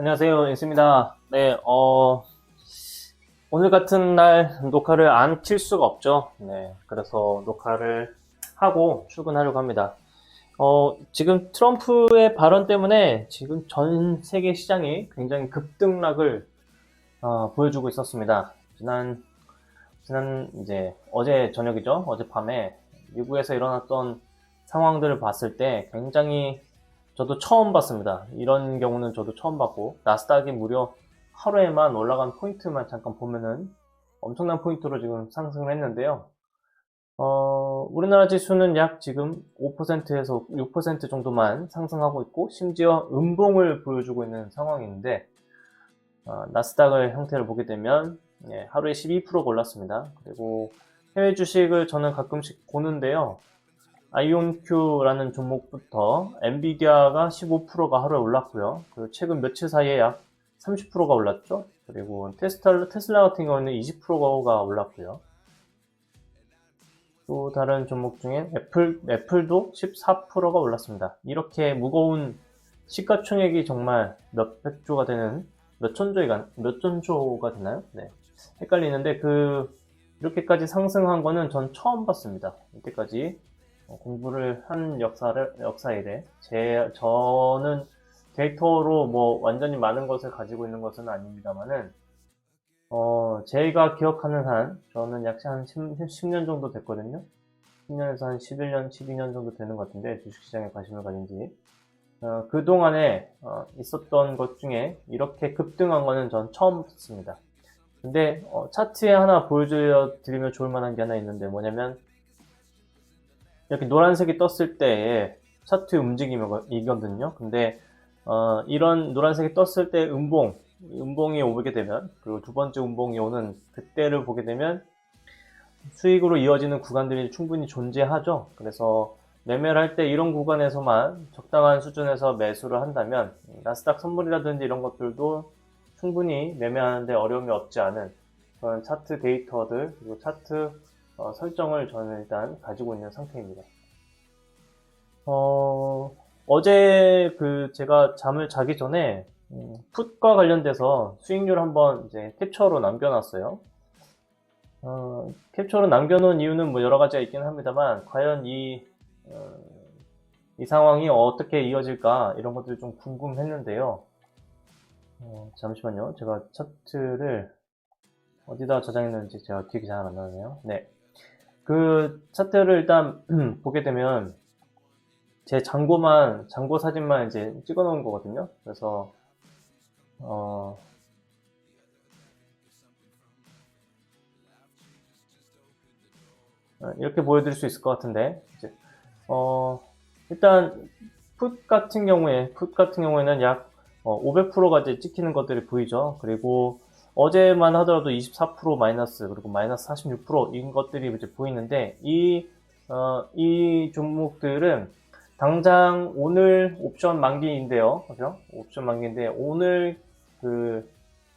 안녕하세요, 인스입니다. 네, 오늘 같은 날 녹화를 안 킬 수가 없죠. 네, 그래서 녹화를 하고 출근하려고 합니다. 지금 트럼프의 발언 때문에 지금 전 세계 시장이 굉장히 급등락을 보여주고 있었습니다. 지난 이제 어제 저녁이죠. 어젯밤에 미국에서 일어났던 상황들을 봤을 때 굉장히 저도 처음 봤습니다. 이런 경우는 저도 처음 봤고, 나스닥이 무려 하루에만 올라간 포인트만 잠깐 보면은 엄청난 포인트로 지금 상승을 했는데요. 우리나라 지수는 약 지금 5%에서 6% 정도만 상승하고 있고, 심지어 음봉을 보여주고 있는 상황인데, 나스닥의 형태를 보게 되면 하루에 12%가 올랐습니다. 그리고 해외 주식을 저는 가끔씩 보는데요. 아이온큐라는 종목부터 엔비디아가 15%가 하루에 올랐고요. 그리고 최근 며칠 사이에 약 30%가 올랐죠. 그리고 테슬라 같은 경우는 20%가 올랐고요. 또 다른 종목 중에 애플도 14%가 올랐습니다. 이렇게 무거운 시가총액이 정말 몇백 조가 되는, 몇 천 조가 되나요? 네. 헷갈리는데 이렇게까지 상승한 거는 전 처음 봤습니다. 이때까지 공부를 한 역사 이래 저는 데이터로 뭐 완전히 많은 것을 가지고 있는 것은 아닙니다만은 제가 기억하는 한 저는 약 한 10년 정도 됐거든요. 10년에서 한 11년, 12년 정도 되는 것 같은데 주식시장에 관심을 가진 지 그동안에 있었던 것 중에 이렇게 급등한 거는 전 처음 봤습니다. 근데 차트에 하나 보여드리면 좋을 만한 게 하나 있는데 뭐냐면 이렇게 노란색이 떴을 때의 차트 움직임이거든요. 근데 이런 노란색이 떴을 때 음봉이 오게 되면, 그리고 두 번째 음봉이 오는 그때를 보게 되면 수익으로 이어지는 구간들이 충분히 존재하죠. 그래서 매매를 할 때 이런 구간에서만 적당한 수준에서 매수를 한다면 나스닥 선물이라든지 이런 것들도 충분히 매매하는데 어려움이 없지 않은 그런 차트 데이터들, 그리고 차트 설정을 저는 일단 가지고 있는 상태입니다. 어제 제가 잠을 자기 전에 풋과 관련돼서 수익률 한번 이제 캡처로 남겨놨어요. 캡처로 남겨놓은 이유는 뭐 여러 가지가 있긴 합니다만, 과연 이 상황이 어떻게 이어질까 이런 것들이 좀 궁금했는데요. 잠시만요. 제가 차트를 어디다 저장했는지 제가 기억이 잘 안 나네요. 네. 그 차트를 일단 보게 되면 제 잔고 사진만 이제 찍어 놓은 거거든요. 그래서 이렇게 보여드릴 수 있을 것 같은데 이제 일단 풋 같은 경우에는 약 500%가 이제 찍히는 것들이 보이죠. 그리고 어제만 하더라도 24% 마이너스, 그리고 마이너스 46%인 것들이 이제 보이는데 이 종목들은 당장 오늘 옵션 만기인데요. 그죠? 옵션 만기인데 오늘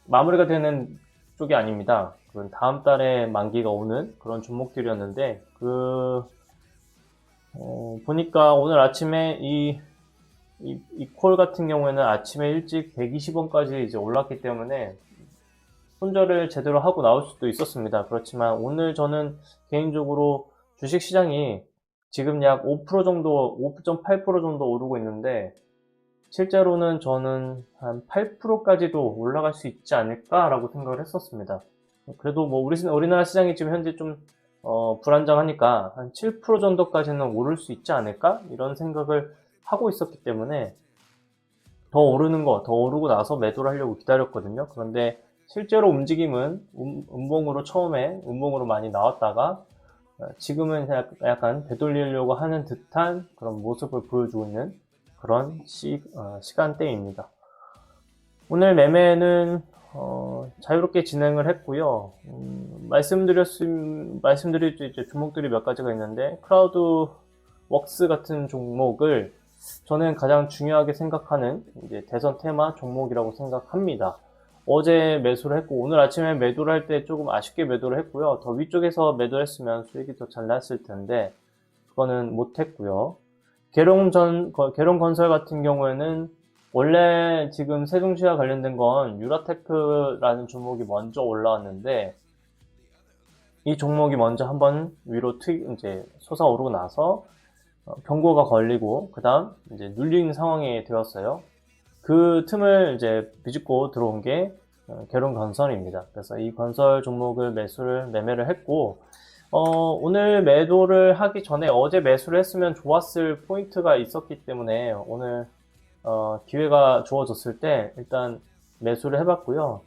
마무리가 되는 쪽이 아닙니다. 그건 다음 달에 만기가 오는 그런 종목들이었는데 보니까 오늘 아침에 이 콜 같은 경우에는 아침에 일찍 120원까지 이제 올랐기 때문에 손절을 제대로 하고 나올 수도 있었습니다. 그렇지만 오늘 저는 개인적으로 주식 시장이 지금 약 5% 정도, 5.8% 정도 오르고 있는데 실제로는 저는 한 8%까지도 올라갈 수 있지 않을까라고 생각을 했었습니다. 그래도 뭐 우리나라 시장이 지금 현재 좀 불안정하니까 한 7% 정도까지는 오를 수 있지 않을까? 이런 생각을 하고 있었기 때문에 더 오르고 나서 매도를 하려고 기다렸거든요. 그런데 실제로 움직임은 처음에 음봉으로 많이 나왔다가 지금은 약간 되돌리려고 하는 듯한 그런 모습을 보여주고 있는 그런 시간대입니다. 오늘 매매는 자유롭게 진행을 했고요. 말씀드릴 이제 종목들이 몇 가지가 있는데 크라우드 웍스 같은 종목을 저는 가장 중요하게 생각하는 이제 대선 테마 종목이라고 생각합니다. 어제 매수를 했고 오늘 아침에 매도를 할 때 조금 아쉽게 매도를 했고요. 더 위쪽에서 매도를 했으면 수익이 더 잘 났을 텐데 그거는 못 했고요. 계룡건설 같은 경우에는 원래 지금 세종시와 관련된 건 유라테크라는 종목이 먼저 올라왔는데, 이 종목이 먼저 한번 위로 이제 솟아오르고 나서 경고가 걸리고 그 다음 이제 눌리는 상황이 되었어요. 그 틈을 이제 비집고 들어온 게 계룡건설입니다. 그래서 이 건설 종목을 매매를 했고, 오늘 매도를 하기 전에 어제 매수를 했으면 좋았을 포인트가 있었기 때문에 오늘 기회가 주어졌을 때 일단 매수를 해봤고요.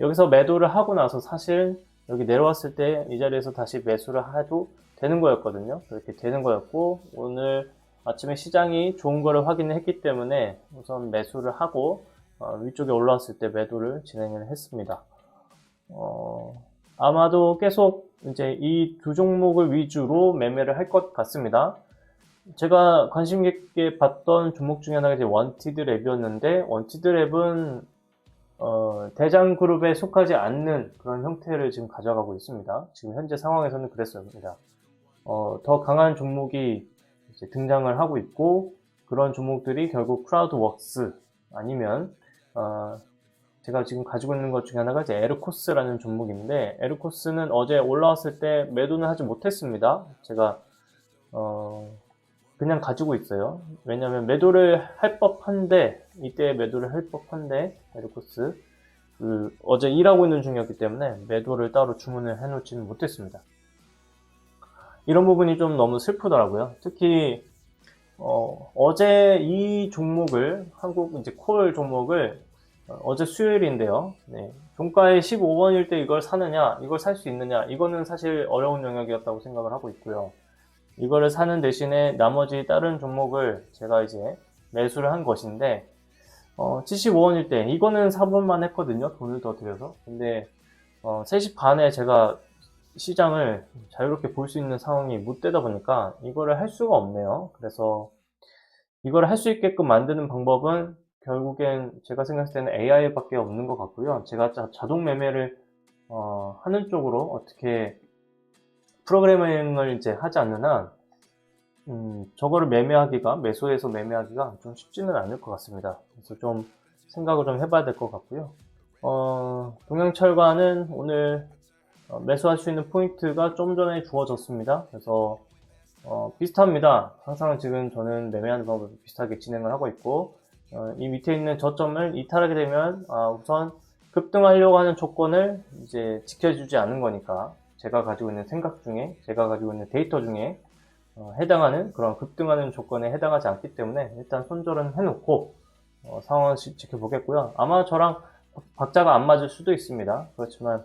여기서 매도를 하고 나서 사실 여기 내려왔을 때 이 자리에서 다시 매수를 해도 되는 거였거든요. 그렇게 되는 거였고, 오늘 아침에 시장이 좋은 거를 확인했기 때문에 우선 매수를 하고 위쪽에 올라왔을 때 매도를 진행을 했습니다. 아마도 계속 이제 이 두 종목을 위주로 매매를 할 것 같습니다. 제가 관심 깊게 봤던 종목 중에 하나가 이제 원티드 랩이었는데, 원티드 랩은 대장그룹에 속하지 않는 그런 형태를 지금 가져가고 있습니다. 지금 현재 상황에서는 그랬습니다. 더 강한 종목이 이제 등장을 하고 있고, 그런 종목들이 결국 크라우드웍스 아니면 제가 지금 가지고 있는 것 중에 하나가 이제 에르코스라는 종목인데, 에르코스는 어제 올라왔을 때 매도는 하지 못했습니다. 제가 그냥 가지고 있어요. 왜냐면 매도를 할 법한데, 이때 매도를 할 법한데, 에르코스 어제 일하고 있는 중이었기 때문에 매도를 따로 주문을 해놓지는 못했습니다. 이런 부분이 좀 너무 슬프더라고요. 특히 어제 이 종목을, 한국 이제 콜 종목을 어제 수요일인데요. 네, 종가에 15원일 때 이걸 사느냐, 이걸 살 수 있느냐, 이거는 사실 어려운 영역이었다고 생각을 하고 있고요. 이거를 사는 대신에 나머지 다른 종목을 제가 이제 매수를 한 것인데, 75원일 때 이거는 사볼만 했거든요. 돈을 더 들여서. 근데 3시 반에 제가 시장을 자유롭게 볼 수 있는 상황이 못 되다 보니까 이거를 할 수가 없네요. 그래서 이거를 할 수 있게끔 만드는 방법은 결국엔 제가 생각했을 때는 AI밖에 없는 것 같고요. 제가 자동 매매를 하는 쪽으로 어떻게 프로그래밍을 이제 하지 않는 한 저거를 매수해서 매매하기가 좀 쉽지는 않을 것 같습니다. 그래서 좀 생각을 좀 해봐야 될 것 같고요. 동양철과는 오늘 매수할 수 있는 포인트가 좀 전에 주어졌습니다. 그래서 비슷합니다. 항상 지금 저는 매매하는 방법을 비슷하게 진행을 하고 있고, 이 밑에 있는 저점을 이탈하게 되면 우선 급등하려고 하는 조건을 이제 지켜주지 않는 거니까, 제가 가지고 있는 생각 중에, 제가 가지고 있는 데이터 중에 해당하는 그런 급등하는 조건에 해당하지 않기 때문에 일단 손절은 해놓고 상황을 지켜보겠고요. 아마 저랑 박자가 안 맞을 수도 있습니다. 그렇지만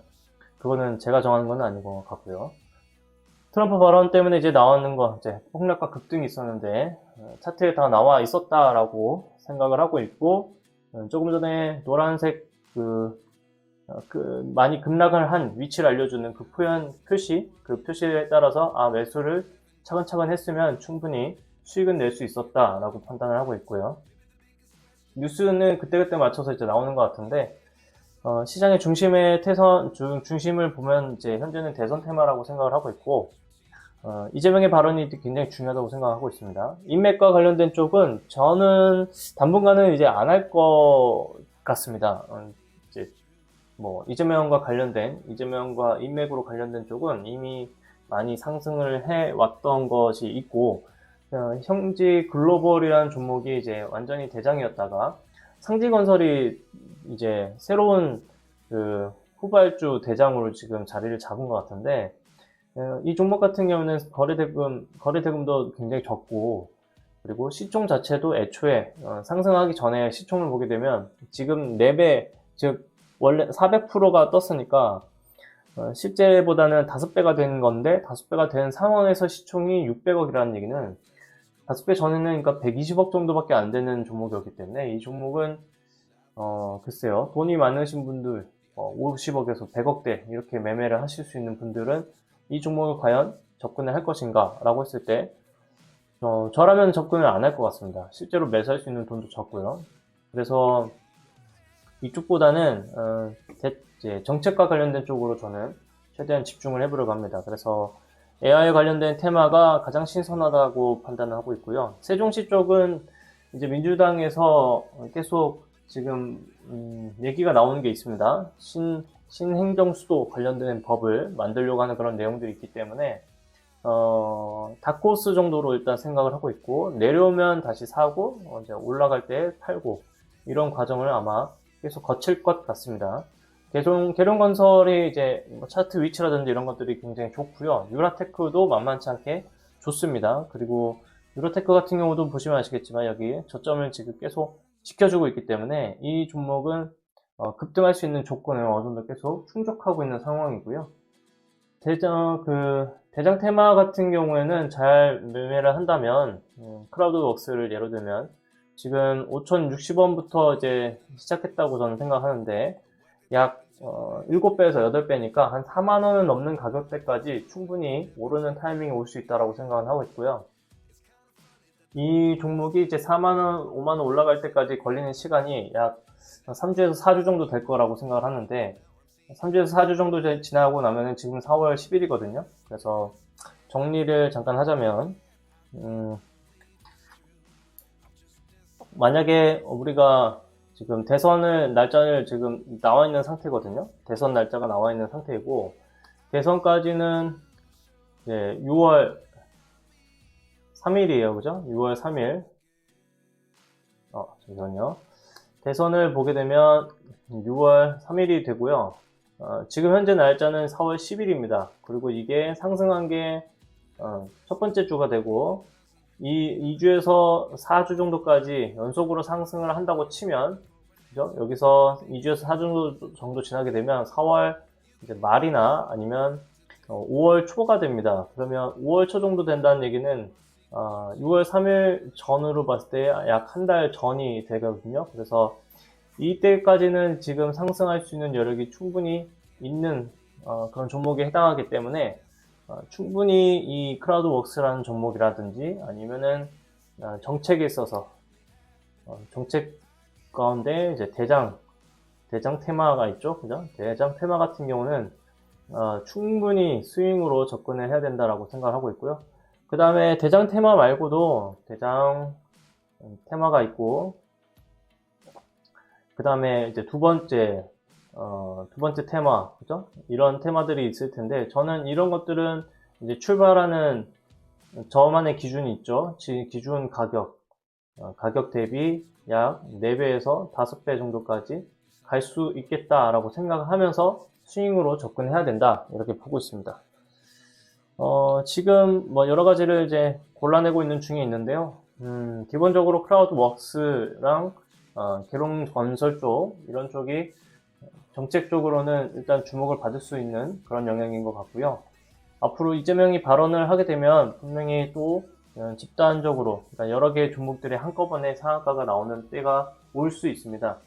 그거는 제가 정하는 건 아닌 것 같고요. 트럼프 발언 때문에 이제 나오는 거, 이제 폭락과 급등이 있었는데 차트에 다 나와 있었다라고 생각을 하고 있고, 조금 전에 노란색 많이 급락을 한 위치를 알려주는 그 표시에 따라서 매수를 차근차근 했으면 충분히 수익은 낼 수 있었다라고 판단을 하고 있고요. 뉴스는 그때그때 맞춰서 이제 나오는 것 같은데, 시장의 중심을 보면 이제 현재는 대선 테마라고 생각을 하고 있고, 이재명의 발언이 굉장히 중요하다고 생각하고 있습니다. 인맥과 관련된 쪽은 저는 당분간은 이제 안 할 것 같습니다. 이제 이재명과 인맥으로 관련된 쪽은 이미 많이 상승을 해왔던 것이 있고, 형지 글로벌이라는 종목이 이제 완전히 대장이었다가 상지건설이 이제 새로운 후발주 대장으로 지금 자리를 잡은 것 같은데, 이 종목 같은 경우는 거래대금도 굉장히 적고, 그리고 시총 자체도 애초에 상승하기 전에 시총을 보게 되면 지금 4배, 즉 원래 400%가 떴으니까 실제보다는 5배가 된 건데, 5배가 된 상황에서 시총이 600억이라는 얘기는 5배 전에는 그러니까 120억 정도밖에 안 되는 종목이었기 때문에, 이 종목은 글쎄요, 돈이 많으신 분들 50억에서 100억대 이렇게 매매를 하실 수 있는 분들은 이 종목을 과연 접근을 할 것인가 라고 했을 때 저라면 접근을 안 할 것 같습니다. 실제로 매수할 수 있는 돈도 적고요. 그래서 이쪽보다는 이제 정책과 관련된 쪽으로 저는 최대한 집중을 해보려고 합니다. 그래서 AI 관련된 테마가 가장 신선하다고 판단을 하고 있고요. 세종시 쪽은 이제 민주당에서 계속 지금 얘기가 나오는 게 있습니다. 신행정수도 관련된 법을 만들려고 하는 그런 내용들이 있기 때문에 다크호스 정도로 일단 생각을 하고 있고, 내려오면 다시 사고 이제 올라갈 때 팔고, 이런 과정을 아마 계속 거칠 것 같습니다. 계룡건설이 이제 뭐 차트 위치라든지 이런 것들이 굉장히 좋고요. 유라테크도 만만치 않게 좋습니다. 그리고 유로테크 같은 경우도 보시면 아시겠지만 여기 저점을 지금 계속 지켜주고 있기 때문에 이 종목은 급등할 수 있는 조건을 어느 정도 계속 충족하고 있는 상황이고요. 대장 테마 같은 경우에는 잘 매매를 한다면, 크라우드웍스를 예로 들면 지금 5,060원부터 이제 시작했다고 저는 생각하는데, 약 7배에서 8배니까 한 4만원은 넘는 가격대까지 충분히 오르는 타이밍이 올 수 있다고 생각을 하고 있고요. 이 종목이 이제 4만원, 5만원 올라갈 때까지 걸리는 시간이 약 3주에서 4주 정도 될 거라고 생각을 하는데, 3주에서 4주 정도 지나고 나면은 지금 4월 10일이거든요. 그래서 정리를 잠깐 하자면, 만약에 우리가 지금 대선을 날짜를 지금 나와 있는 상태거든요. 대선 날짜가 나와 있는 상태이고, 대선까지는 이제 6월 3일이에요. 그죠? 6월 3일. 잠시만요. 대선을 보게 되면 6월 3일이 되고요. 지금 현재 날짜는 4월 10일입니다. 그리고 이게 상승한 게 첫 번째 주가 되고, 이 2주에서 4주 정도까지 연속으로 상승을 한다고 치면, 그죠? 여기서 2주에서 4주 정도 지나게 되면 4월 이제 말이나 아니면 5월 초가 됩니다. 그러면 5월 초 정도 된다는 얘기는 6월 3일 전으로 봤을 때 약 한 달 전이 되거든요. 그래서 이때까지는 지금 상승할 수 있는 여력이 충분히 있는 그런 종목에 해당하기 때문에 충분히 이 크라우드웍스라는 종목이라든지 아니면은 정책에 있어서 정책 가운데 이제 대장 테마가 있죠. 그죠? 대장 테마 같은 경우는 충분히 스윙으로 접근을 해야 된다라고 생각을 하고 있고요. 그 다음에 대장 테마 말고도 대장 테마가 있고, 그 다음에 이제 두 번째 테마, 그죠? 이런 테마들이 있을 텐데, 저는 이런 것들은 이제 출발하는 저만의 기준이 있죠. 기준 가격 대비 약 4배에서 5배 정도까지 갈 수 있겠다라고 생각을 하면서 스윙으로 접근해야 된다. 이렇게 보고 있습니다. 지금 뭐 여러 가지를 이제 골라내고 있는 중에 있는데요. 기본적으로 크라우드웍스랑 계룡건설 쪽, 이런 쪽이 정책적으로는 일단 주목을 받을 수 있는 그런 영향인 것 같고요. 앞으로 이재명이 발언을 하게 되면 분명히 또 집단적으로, 그러니까 여러 개의 종목들이 한꺼번에 상한가가 나오는 때가 올 수 있습니다.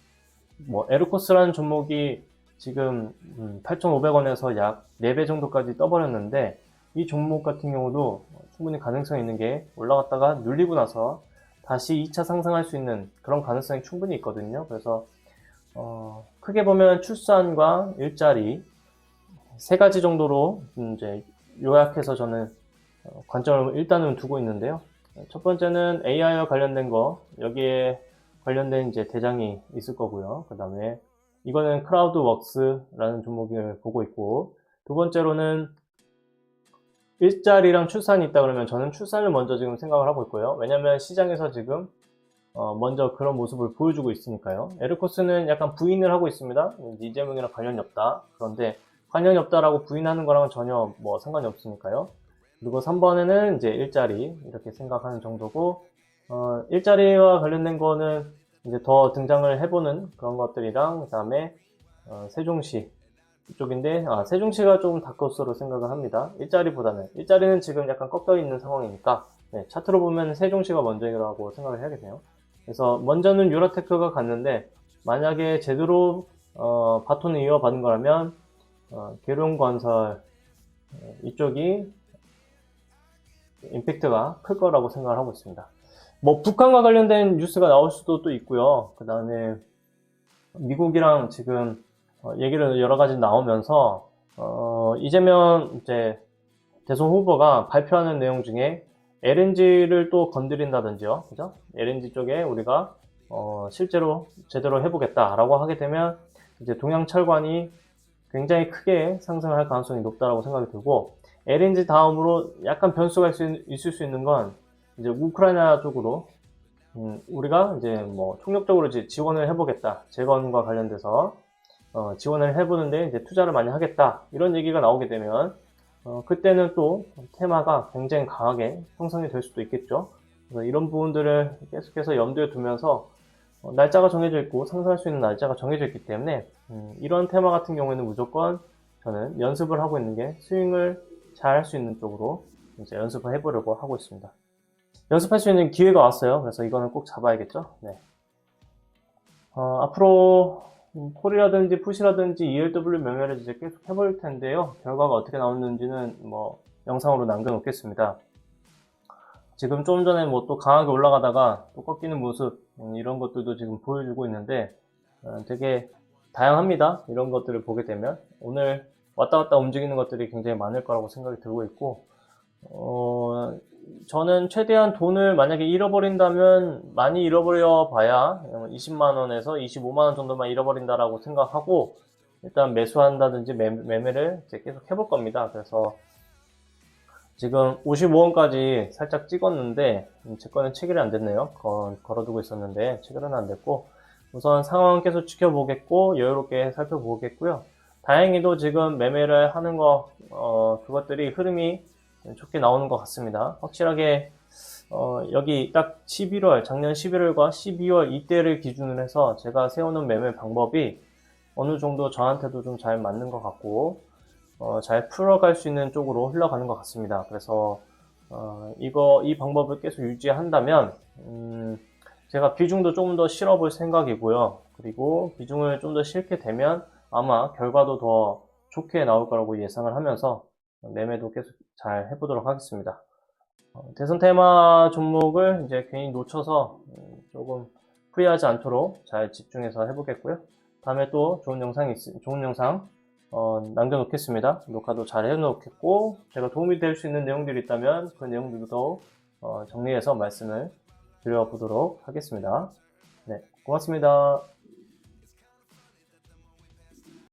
뭐 에르코스라는 종목이 지금 8,500원에서 약 4배 정도까지 떠버렸는데, 이 종목 같은 경우도 충분히 가능성이 있는 게 올라갔다가 눌리고 나서 다시 2차 상승할 수 있는 그런 가능성이 충분히 있거든요. 그래서 크게 보면 출산과 일자리 세 가지 정도로 이제 요약해서 저는 관점을 일단은 두고 있는데요. 첫 번째는 AI와 관련된 거, 여기에 관련된 이제 대장이 있을 거고요. 그 다음에 이거는 크라우드웍스라는 종목을 보고 있고, 두 번째로는 일자리랑 출산이 있다 그러면 저는 출산을 먼저 지금 생각을 하고 있고요. 왜냐면 시장에서 지금 먼저 그런 모습을 보여주고 있으니까요. 에르코스는 약간 부인을 하고 있습니다. 이재명이랑 관련이 없다. 그런데 관련이 없다라고 부인하는 거랑은 전혀 뭐 상관이 없으니까요. 그리고 3번에는 이제 일자리 이렇게 생각하는 정도고, 일자리와 관련된 거는 이제 더 등장을 해보는 그런 것들이랑, 그 다음에 세종시 이쪽인데, 세종시가 조금 다크호스로 생각을 합니다. 일자리는 지금 약간 꺾여 있는 상황이니까, 네, 차트로 보면 세종시가 먼저라고 생각을 해야겠네요. 그래서 먼저는 유라테크가 갔는데, 만약에 제대로 바톤을 이어받은 거라면 계룡건설 이쪽이 임팩트가 클 거라고 생각을 하고 있습니다. 뭐 북한과 관련된 뉴스가 나올 수도 또 있고요. 그 다음에 미국이랑 지금 얘기를 여러 가지 나오면서 이재명 이제 대선 후보가 발표하는 내용 중에 LNG를 또 건드린다든지요. 그죠? LNG 쪽에 우리가 실제로 제대로 해보겠다라고 하게 되면 이제 동양철관이 굉장히 크게 상승할 가능성이 높다라고 생각이 들고, LNG 다음으로 약간 변수가 있을 수 있는 건 이제 우크라이나 쪽으로 우리가 이제 뭐 총력적으로 이제 지원을 해보겠다, 재건과 관련돼서 지원을 해보는데 이제 투자를 많이 하겠다, 이런 얘기가 나오게 되면 그때는 또 테마가 굉장히 강하게 형성이 될 수도 있겠죠. 그래서 이런 부분들을 계속해서 염두에 두면서 날짜가 정해져 있고 상승할 수 있는 날짜가 정해져 있기 때문에 이런 테마 같은 경우에는 무조건 저는 연습을 하고 있는 게, 스윙을 잘 할 수 있는 쪽으로 이제 연습을 해보려고 하고 있습니다. 연습할 수 있는 기회가 왔어요. 그래서 이거는 꼭 잡아야겠죠. 네. 앞으로 콜이라든지 풋이라든지 ELW 매매를 이제 계속 해볼 텐데요. 결과가 어떻게 나오는지는 뭐 영상으로 남겨놓겠습니다. 지금 좀 전에 뭐 또 강하게 올라가다가 또 꺾이는 모습, 이런 것들도 지금 보여주고 있는데 되게 다양합니다. 이런 것들을 보게 되면 오늘 왔다 갔다 움직이는 것들이 굉장히 많을 거라고 생각이 들고 있고, 저는 최대한 돈을 만약에 잃어버린다면 많이 잃어버려 봐야 20만원에서 25만원 정도만 잃어버린다라고 생각하고 일단 매수한다든지 매매를 이제 계속 해볼 겁니다. 그래서 지금 55원까지 살짝 찍었는데 제 거는 체결이 안 됐네요. 걸어두고 있었는데 체결은 안 됐고, 우선 상황 계속 지켜보겠고 여유롭게 살펴보겠고요. 다행히도 지금 매매를 하는 그것들이 흐름이 좋게 나오는 것 같습니다. 확실하게 여기 딱 11월, 작년 11월과 12월 이때를 기준으로 해서 제가 세우는 매매 방법이 어느 정도 저한테도 좀 잘 맞는 것 같고 잘 풀어갈 수 있는 쪽으로 흘러가는 것 같습니다. 그래서 이 방법을 계속 유지한다면 제가 비중도 조금 더 실어볼 생각이고요. 그리고 비중을 좀 더 실게 되면 아마 결과도 더 좋게 나올 거라고 예상을 하면서 매매도 계속 잘 해보도록 하겠습니다. 대선 테마 종목을 이제 괜히 놓쳐서 조금 후회하지 않도록 잘 집중해서 해보겠고요. 다음에 또 좋은 영상 남겨놓겠습니다. 녹화도 잘 해놓겠고, 제가 도움이 될 수 있는 내용들이 있다면 그 내용들도 정리해서 말씀을 드려보도록 하겠습니다. 네, 고맙습니다.